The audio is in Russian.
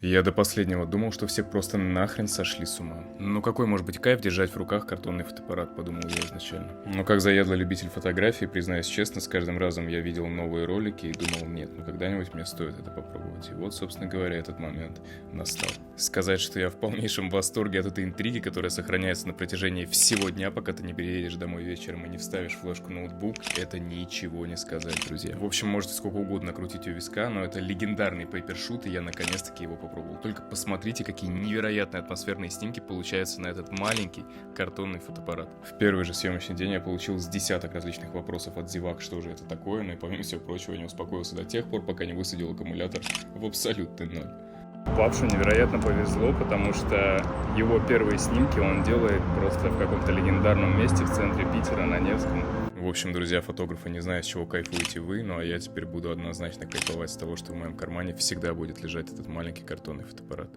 Я до последнего думал, что все просто нахрен сошли с ума. Ну какой может быть кайф держать в руках картонный фотоаппарат, подумал я изначально. Но как заядлый любитель фотографий, признаюсь честно, с каждым разом я видел новые ролики и думал, нет, ну когда-нибудь мне стоит это попробовать. И вот, собственно говоря, этот момент настал. Сказать, что я в полнейшем восторге от этой интриги, которая сохраняется на протяжении всего дня, пока ты не приедешь домой вечером и не вставишь флешку ноутбук, это ничего не сказать, друзья. В общем, можете сколько угодно крутить у виска, но это легендарный пейпершут, и я наконец-таки его попробовал. Только посмотрите, какие невероятные атмосферные снимки получаются на этот маленький картонный фотоаппарат. В первый же съемочный день я получил с десяток различных вопросов от зевак, что же это такое, но и помимо всего прочего не успокоился до тех пор, пока не высадил аккумулятор в абсолютный ноль. Папшу невероятно повезло, потому что его первые снимки он делает просто в каком-то легендарном месте в центре Питера на Невском. В общем, друзья, фотографы, не знаю, с чего кайфуете вы, но я теперь буду однозначно кайфовать с того, что в моем кармане всегда будет лежать этот маленький картонный фотоаппарат.